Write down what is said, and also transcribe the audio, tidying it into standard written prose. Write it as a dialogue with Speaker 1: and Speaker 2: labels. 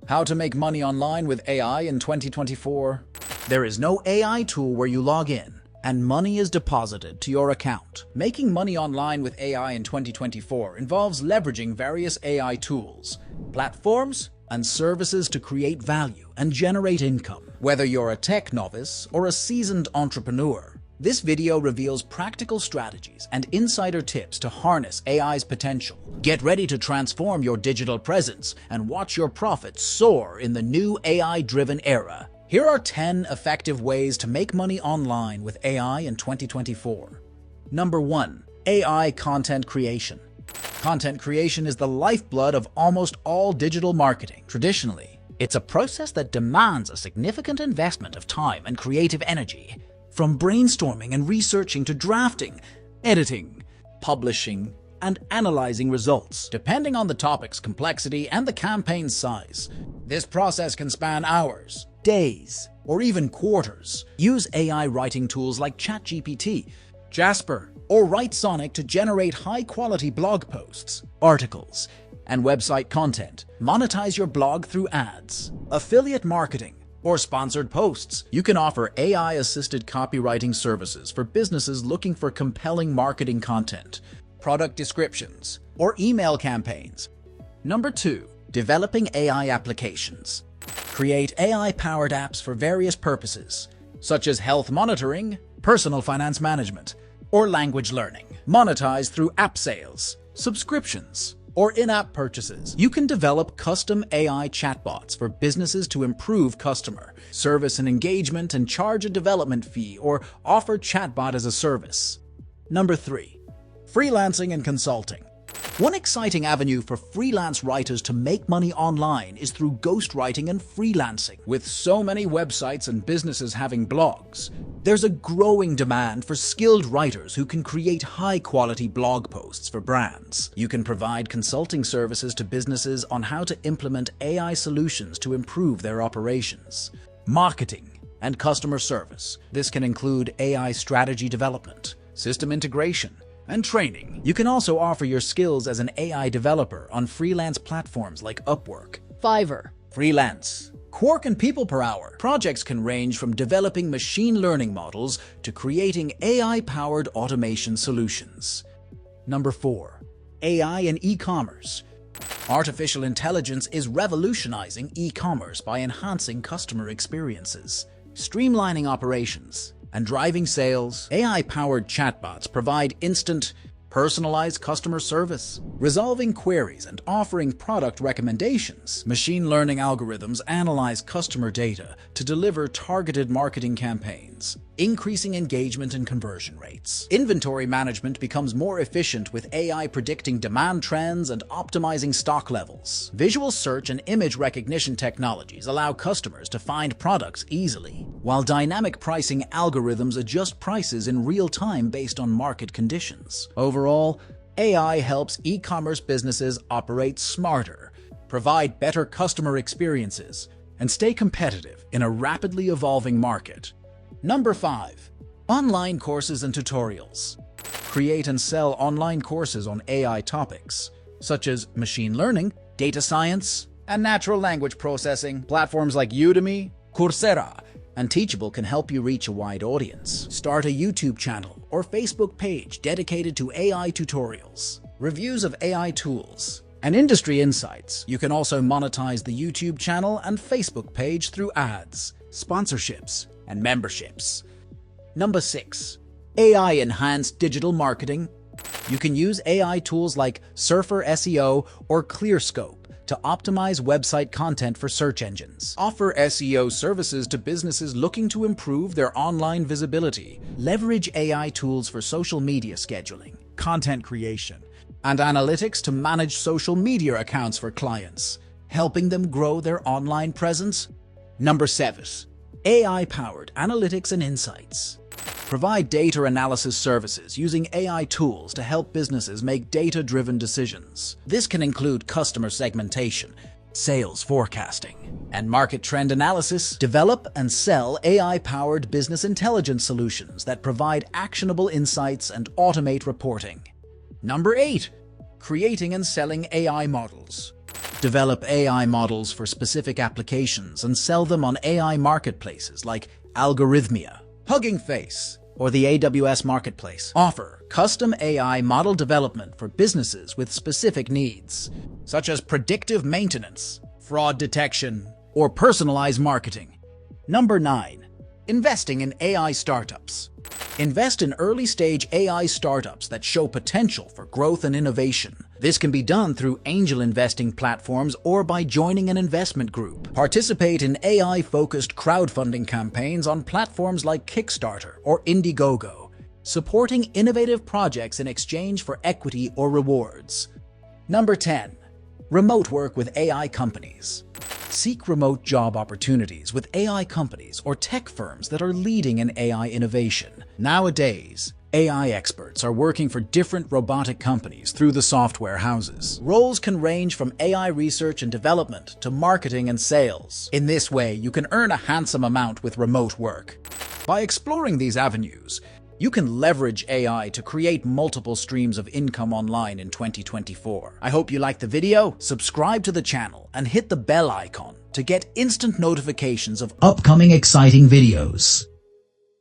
Speaker 1: How to make money online with AI in 2024? There is no AI tool where you log in and money is deposited to your account. Making money online with AI in 2024 involves leveraging various AI tools, platforms, and services to create value and generate income. Whether you're a tech novice or a seasoned entrepreneur, this video reveals practical strategies and insider tips to harness AI's potential. Get ready to transform your digital presence and watch your profits soar in the new AI-driven era. Here are 10 effective ways to make money online with AI in 2024. Number 1. AI content creation. Content creation is the lifeblood of almost all digital marketing. Traditionally, it's a process that demands a significant investment of time and creative energy. From brainstorming and researching to drafting, editing, publishing, and analyzing results, depending on the topic's complexity and the campaign's size. This process can span hours, days, or even quarters. Use AI writing tools like ChatGPT, Jasper, or WriteSonic to generate high-quality blog posts, articles, and website content. Monetize your blog through ads, affiliate marketing, or sponsored posts. You can offer AI-assisted copywriting services for businesses looking for compelling marketing content, product descriptions, or email campaigns. Number 2. Developing AI applications. Create AI-powered apps for various purposes, such as health monitoring, personal finance management, or language learning. Monetize through app sales, subscriptions, or in-app purchases. You can develop custom AI chatbots for businesses to improve customer service and engagement and charge a development fee or offer chatbot as a service. Number 3. Freelancing and consulting. One exciting avenue for freelance writers to make money online is through ghostwriting and freelancing. With so many websites and businesses having blogs, there's a growing demand for skilled writers who can create high-quality blog posts for brands. You can provide consulting services to businesses on how to implement AI solutions to improve their operations, marketing, and customer service. This can include AI strategy development, system integration, and training. You can also offer your skills as an AI developer on freelance platforms like Upwork, Fiverr, Freelance, Quark, and People Per Hour. Projects can range from developing machine learning models to creating AI-powered automation solutions. Number 4. AI and e-commerce. Artificial intelligence is revolutionizing e-commerce by enhancing customer experiences, streamlining operations, and driving sales. AI-powered chatbots provide instant, personalized customer service, resolving queries and offering product recommendations. Machine learning algorithms analyze customer data to deliver targeted marketing campaigns, increasing engagement and conversion rates. Inventory management becomes more efficient with AI predicting demand trends and optimizing stock levels. Visual search and image recognition technologies allow customers to find products easily, while dynamic pricing algorithms adjust prices in real time based on market conditions. Overall, AI helps e-commerce businesses operate smarter, provide better customer experiences, and stay competitive in a rapidly evolving market. Number 5. Online courses and tutorials. Create and sell online courses on AI topics, such as machine learning, data science, and natural language processing. Platforms like Udemy, Coursera, and Teachable can help you reach a wide audience. Start a YouTube channel or Facebook page dedicated to AI tutorials, reviews of AI tools, and industry insights. You can also monetize the YouTube channel and Facebook page through ads, sponsorships, and memberships. Number 6. AI-enhanced digital marketing. You can use AI tools like Surfer SEO or ClearScope to optimize website content for search engines. Offer SEO services to businesses looking to improve their online visibility. Leverage AI tools for social media scheduling, content creation, and analytics to manage social media accounts for clients, helping them grow their online presence. Number 7. AI-powered analytics and insights. Provide data analysis services using AI tools to help businesses make data-driven decisions. This can include customer segmentation, sales forecasting, and market trend analysis. Develop and sell AI-powered business intelligence solutions that provide actionable insights and automate reporting. Number 8. Creating and selling AI models. develop AI models for specific applications and sell them on AI marketplaces like Algorithmia, Hugging Face, or the AWS Marketplace. Offer custom AI model development for businesses with specific needs, such as predictive maintenance, fraud detection, or personalized marketing. Number 9. Investing in AI startups. Invest in early-stage AI startups that show potential for growth and innovation. This can be done through angel investing platforms or by joining an investment group. Participate in AI-focused crowdfunding campaigns on platforms like Kickstarter or Indiegogo, supporting innovative projects in exchange for equity or rewards. Number 10. Remote work with AI companies. Seek remote job opportunities with AI companies or tech firms that are leading in AI innovation. Nowadays, AI experts are working for different robotic companies through the software houses. Roles can range from AI research and development to marketing and sales. In this way, you can earn a handsome amount with remote work. By exploring these avenues, you can leverage AI to create multiple streams of income online in 2024. I hope you liked the video. Subscribe to the channel and hit the bell icon to get instant notifications of upcoming exciting videos.